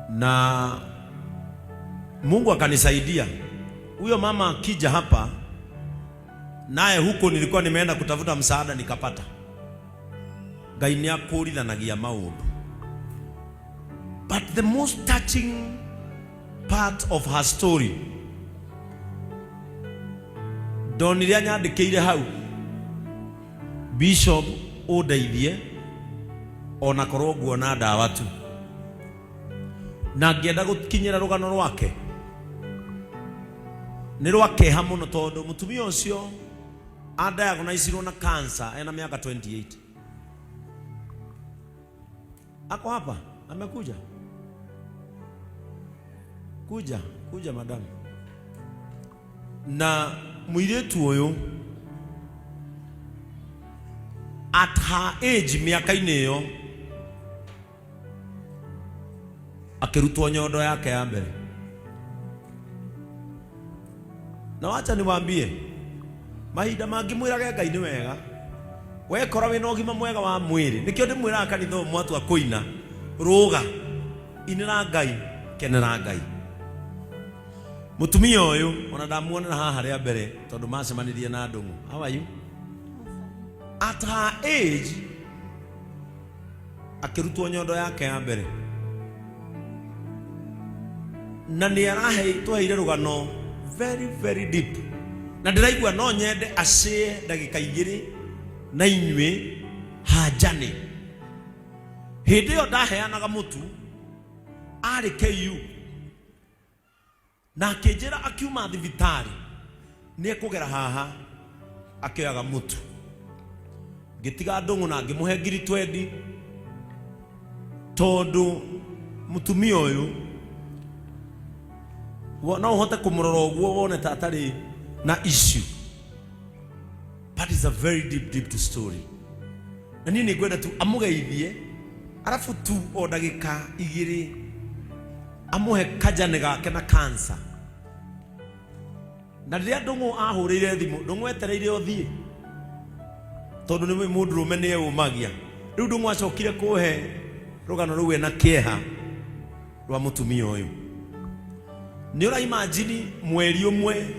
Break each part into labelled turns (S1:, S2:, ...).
S1: na Mungu akanisaidia. Huyo mama akija hapa, naye huko nilikuwa nimeenda kutafuta msaada nikapata. Ngai ni akuridhanagia maundu. But the most touching part of her story, ndoniria nyandikire hau, Bishop undeithie ona korwo nguona ndawa tu, na ngienda gukinyira rugano rwake ni rwakeha muno, tondu mutumia ucio adiagnosirwo na cancer ena miaka 28. Ako hapa, amekuja kuja madam. Na mwiretu uyu at her age, miaka ineyo, akirutwo nyondo yake ya mbere. Na wacha niwaambie, mahinda mangi mwirage Ngai ni wega, wekora wina ugima mwega wa mwiri. Nikio ndimwira kanitha mwatu akuina ruga inira Ngai, kenera Ngai. Mutumia uyu ona ndamuonera haha ria mbere tondu macemanirie na ndungu. How are you? At her age, akirutwo nyondo yake ya mbere, na ni arahe tweire rugano very very deep, na ndiraigua no nyende acie ndagika igiri na inywe hajane. Hindi yo ndaheanaga mutu ari KU, na akijira akiuma thibitari ni ekugera haha akioyaga mutu, gitiga ndungu na ngimuhe ngiri 20 tondu mutumia uyu no uhote kumurora uguo wone tatari na issue. But it's a very deep story, na nini ngwenda tu amugeithie, arafu tu o ndagika igiri amuhe kajane gake na cancer. Na riria ndungu ahurire thimu, ndungu etereire othie tondu ni mundu rume ni eumagia. Riu ndungu acokire kuhe rugano ruwe na kieha rwa mutumia uyu. Ni ura imagine mweri umwe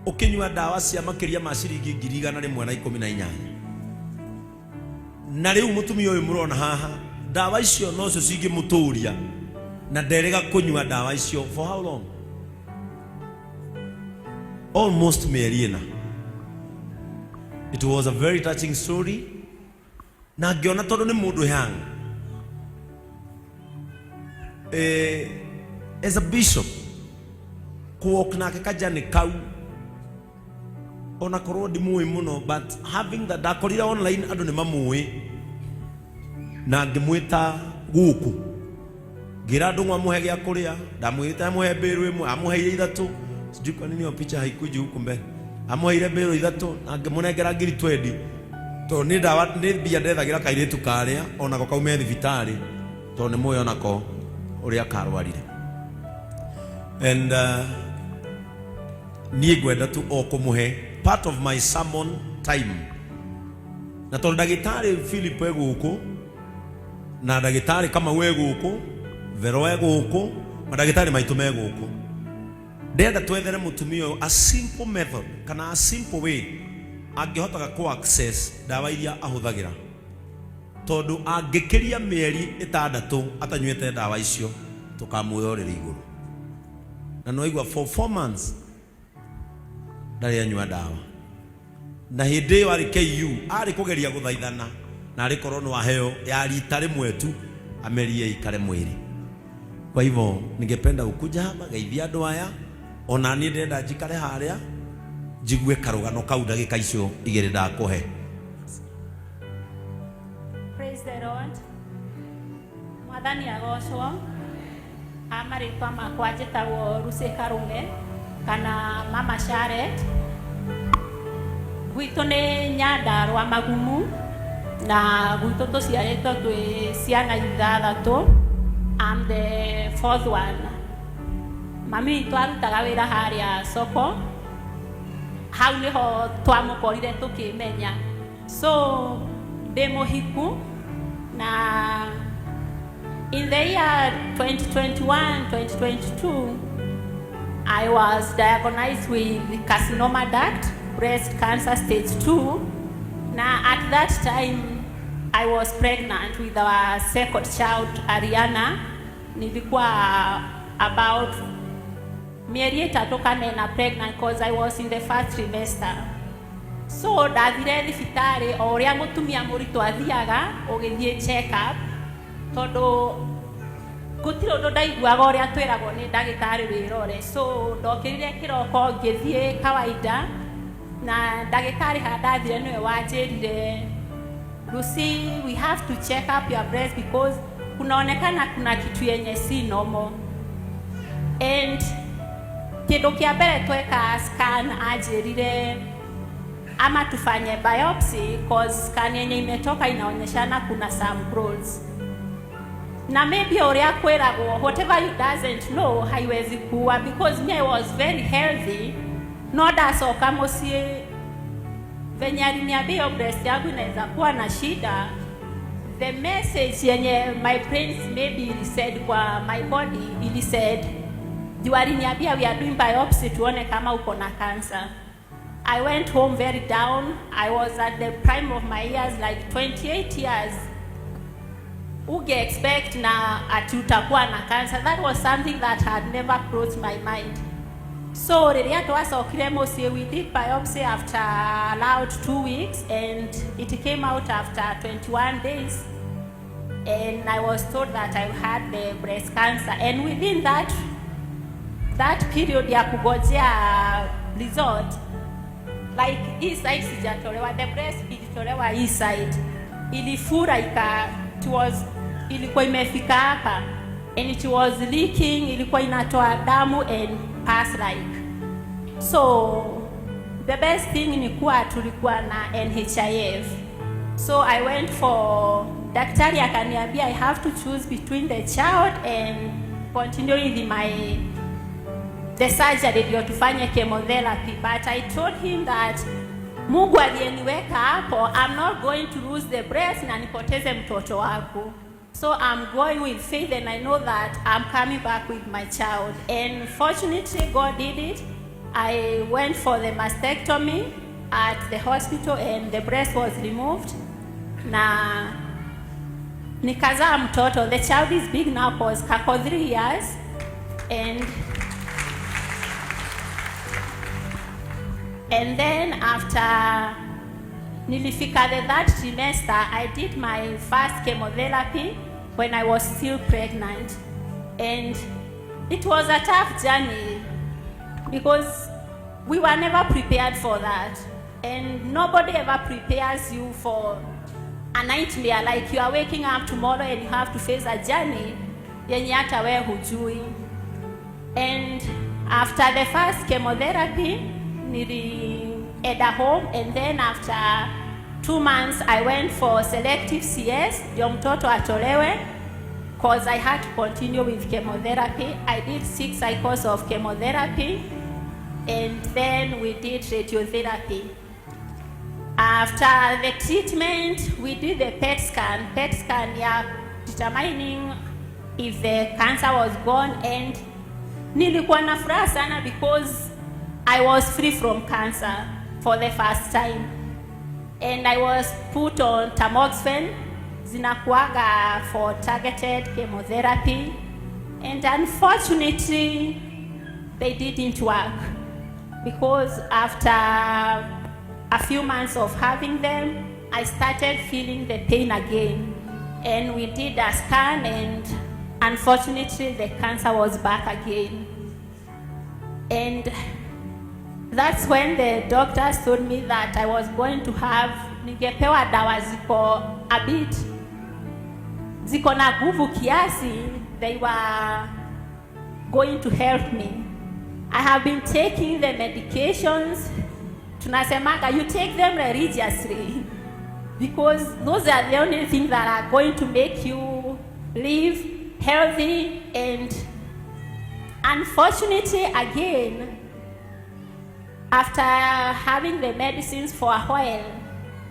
S1: ukinywa dawa cia makiria ma ciringi 118. Na riu mutumia uyu murona haha, dawa icio no cio cingimuturia na nderega kunywa dawa icio for how long? Almost mieri 4. It was a very touching story, na ngiona tondu ni mundu young, as a bishop kuokna ke kajane kau ona korwo ndimui muno, but having that dakorira online andu ni mamui, na ngimwita guku gira ndungu amuhe gya kuria, ndamwita amuhe mbiru imwe, amuheire 3, sijui kwa nini picha haikuji huku mbele, amuheire mbiru 3 na ngimunengera ngiri 20 to ni ndawa ni bia ndethagira kairitu karia ona ko kaume thibitari to ni moyo nako uria karwarire. And ni gwenda tu okumuhe part of my sermon time, na to ndagitari Philip eguku na ndagitari kama weguku Vero eguku ndagitari maitu meguku, ndenda twethere mutumia a simple method kana a simple way angihotaga ku access dawa iria ahuthagira, tondu angikiria mieri 6 atanywete dawa icio tukamuyorera iguru. Na no igwa for 4 months ndari anywa dawa, na hindi yo ari KU ari kugeria guthaithana na ari korona wa heo ya rita rimwe tu amerie ikare mwiri. Kwa hivyo ningependa ukuja hapa geithia andu aya, ona ni ndenda njikare haria jigue karugano kau ndagika icio igiri ndakuhe.
S2: Praise the Lord. Mwathani agocwo. Amarĩtwa makwa njĩtagwo Lucy Karume kana Mama Sharet. Gwitũ nĩ Nyandarua Magumu, na gwitũ tũciarĩtwo twĩ ciana 6. I'm the 4th one. Mami witũ arutaga wĩra harĩa soko, hau nĩho twamũkorire tũkĩmenya. So ndĩ mũhiku na In the year 2021-2022, I was diagnosed with carcinoma duct, breast cancer stage 2. Now at that time, I was pregnant with our second child, Ariana. Nilikuwa about mieri itatu kana pregnant because I was in the first trimester. So ndathire thibitari o uria mutumia muritu athiaga ugithie check up tondu gutire undu ndaiguaga uria twiragwo ni ndagitari wirore. So ndokirire kiroko ngithie kawaida na ndagitari handathire niwe wanjirire, Lucy, we have to check up your breast because kunaonekana kuna kitu yenye si normal. And kindu kia mbere tweka scan ajirire ama tufanye biopsy cause scan yenye imetoka inaonyeshana kuna some growths. Na maybe uria kwiragwo whatever you doesn't know haiwezi kuwa because me I was very healthy. No ndacoka mucii venye aliniambia breast yangu inaweza kuwa na shida. The message yenye my brain maybe said kwa my body ili said aliniambia we are doing biopsy tuone kama uko na cancer. I went home very down. I was at the prime of my years, like 28 years. Uge expect na ati utakuwa na cancer. That was something that had never crossed my mind. So riria twacokire mucii, we did biopsy after about 2 weeks and it came out after 21 days. And I was told that I had the breast cancer. And within that period ya kugojea result, like hii side sijatolewa, the breast ilitolewa hii side, ilifura ilikuwa imefika hapa and it was leaking, ilikuwa inatoa damu and pus like. So the best thing ni kuwa tulikuwa na NHIF. So I went for daktari akaniambia I have to choose between the child and continuing the surgery ndio tufanye chemotherapy, but I told him that Mungu aliyeniweka hapo, I'm not going to lose the breast na nipoteze mtoto wako. So I'm going with faith and I know that I'm coming back with my child. And fortunately God did it. I went for the mastectomy at the hospital and the breast was removed. Na nikazaa mtoto. The child is big now because kako 3 years. And then after nilifika the 3rd trimester, I did my first chemotherapy when I was still pregnant. And it was a tough journey because we were never prepared for that. And nobody ever prepares you for a nightmare, like you are waking up tomorrow and you have to face a journey yenye hata wewe hujui. And after the first chemotherapy, nilienda home, and then after 2 months I went for selective CS ndio mtoto atolewe because I had to continue with chemotherapy. I did 6 cycles of chemotherapy and then we did radiotherapy. After the treatment we did the PET scan ya determining if the cancer was gone, and nilikuwa na furaha sana because I was free from cancer for the first time. And I was put on tamoxifen, zinakuaga for targeted chemotherapy. And unfortunately, they didn't work. Because after a few months of having them, I started feeling the pain again. And we did a scan and unfortunately the cancer was back again. And that's when the doctors told me that I was going to have, ningepewa dawa ziko na nguvu kiasi, they were going to help me. I have been taking the medications. Tunasemanga you take them religiously because those are the only things that are going to make you live healthy. And unfortunately again, after having the medicines for a while,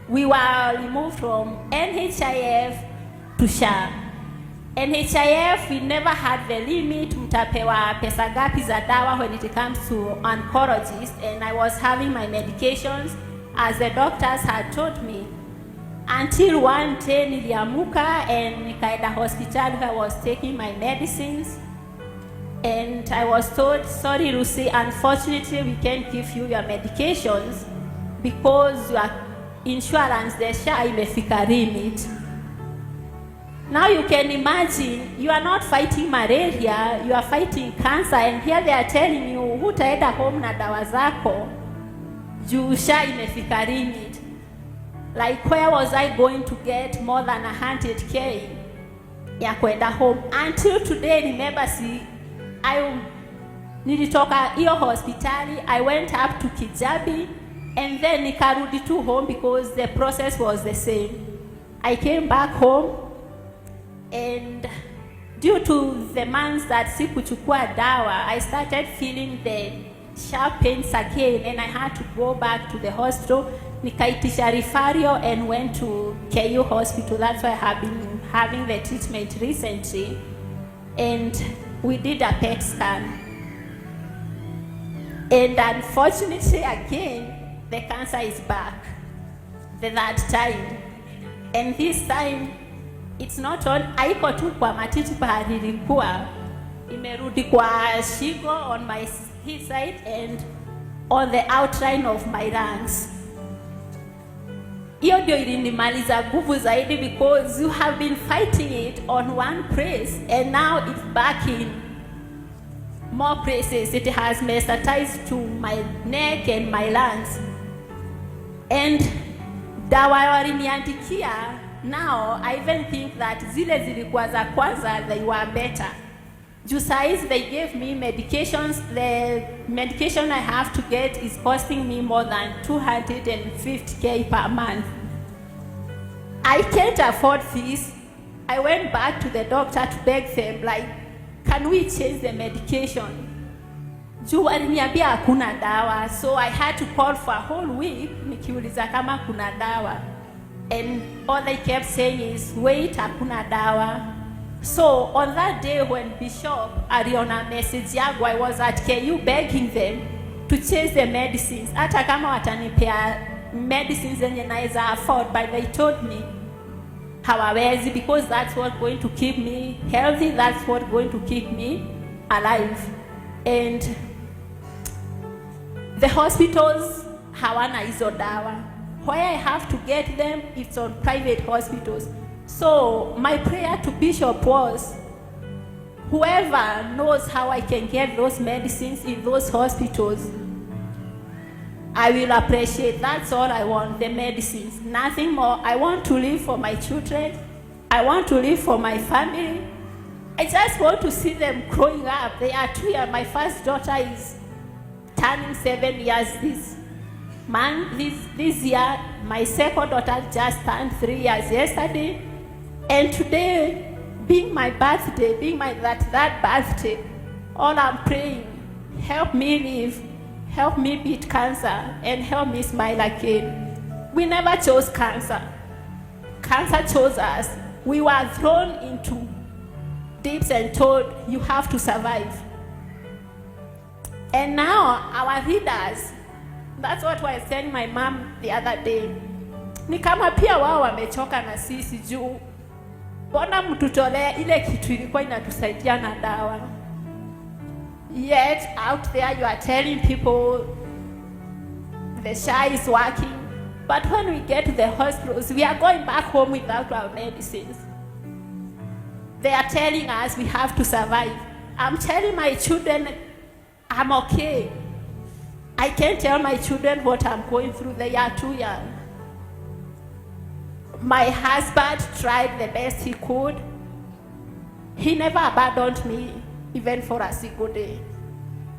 S2: we were removed from NHIF to SHA. NHIF, we never had the limit, mtapewa pesa gapi za dawa when it comes to oncologist, and I was having my medications as the doctors had told me. Until one day niliamuka and nikaenda hospital where I was taking my medicines, and I was told, sorry Lucy, unfortunately we can't give you your medications because your insurance, the SHA imefika limit. Now you can imagine, you are not fighting malaria, you are fighting cancer, and here they are telling you hutaenda home na dawa zako juu SHA imefika limit. Like, where was I going to get more than 100K ya kwenda home? Until today, remember, nilitoka hiyo hospitali, I went up to Kijabi, and then nikarudi to home because the process was the same. I came back home, and due to the months that sikuchukua dawa, I started feeling the sharp pains again, and I had to go back to the hospital. Nikaitisha referral and went to KU hospital. That's why I have been having the treatment recently, and we did a PET scan. And unfortunately again, the cancer is back the third time. And this time, it's not on, haiko tu kwa matiti pahali ilikuwa, imerudi kwa shingo on my hip side and on the outline of my lungs. Hiyo ndio ilinimaliza nguvu zaidi because you have been fighting it on one place and now it's back in more places. It has metastasized to my neck and my lungs. And dawa waliniandikia, now I even think that zile zilikuwa za kwanza, they were better. Juu saizi they gave me medications. The medication I have to get is costing me more than 250K per month. I can't afford this. I went back to the doctor to beg them, like, can we change the medication? Juu waliniambia hakuna dawa, so I had to call for a whole week nikiuliza kama kuna dawa. And all they kept saying is, wait, hakuna dawa. So on that day when Bishop aliona message yangu, I was at KU begging them to change the medicines. Hata kama watanipea medicines zenye naweza afford, but they told me hawawezi because that's what's going to keep me healthy, that's what's going to keep me alive. And the hospitals hawana hizo dawa. Where I have to get them, it's on private hospitals. So my prayer to Bishop was, whoever knows how I can get those medicines in those hospitals, I will appreciate. That's all I want, the medicines, nothing more. I want to live for my children. I want to live for my family. I just want to see them growing up. They are 2 years. My first daughter is turning 7 years this year. My second daughter just turned 3 years yesterday. And today, being my birthday, being my that birthday, all I'm praying, help me live, help me beat cancer, and help me smile again. We never chose cancer. Cancer chose us. We were thrown into deeps and told, you have to survive. And now, our leaders, that's what I was telling my mom the other day. Ni kama pia wao wamechoka na sisi juu. Bona mtutolee ile kitu ilikuwa inatusaidia na dawa. Yet out there you are telling people the SHA is working. But when we get to the hospitals, we are going back home without our medicines. They are telling us we have to survive. I'm telling my children I'm okay. I can't tell my children what I'm going through. They are too young. My husband tried the best he could. He never abandoned me, even for a single day.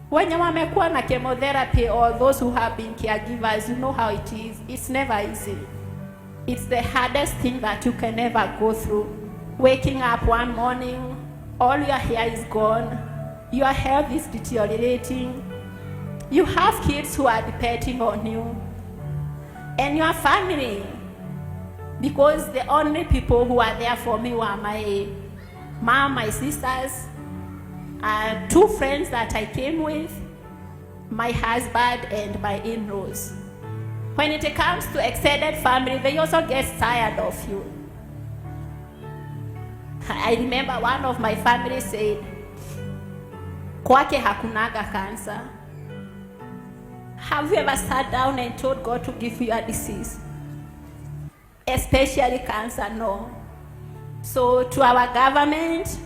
S2: When you wamekuwa na chemotherapy or those who have been caregivers, you know how it is. It's never easy. It's the hardest thing that you can ever go through. Waking up one morning, all your hair is gone, your health is deteriorating, you have kids who are depending on you, and your family, because the only people who are there for me were my mom, my sisters, 2 friends that I came with, my husband, and my in-laws. When it comes to extended family, they also get tired of you. I remember one of my family said, kwake hakunaga cancer. Have you ever sat down and told God to give you a disease? Especially cancer, no. So to our government,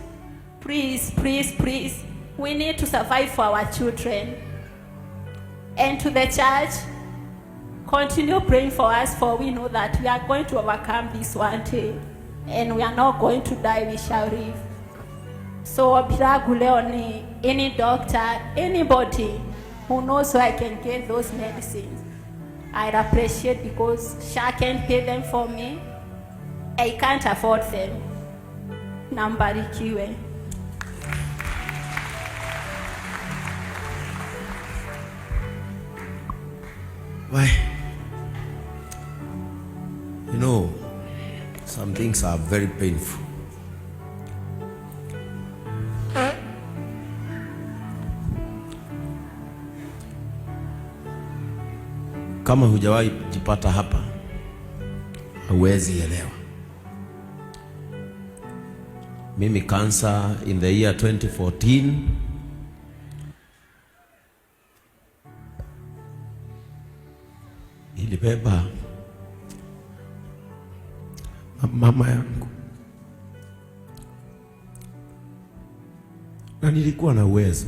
S2: please, please, please, we need to survive for our children. And to the church, continue praying for us, for we know that we are going to overcome this one day. And we are not going to die, we shall live. So Leoni, any doctor, anybody who knows where I can get those medicines, I'd appreciate, because Sha can't pay them for me. I can't afford them. Nambarikiwe.
S1: Why? You know, some things are very painful. Kama hujawahi jipata hapa, hauwezi elewa. Mimi cancer in the year 2014, ilibeba mama yangu, na nilikuwa na uwezo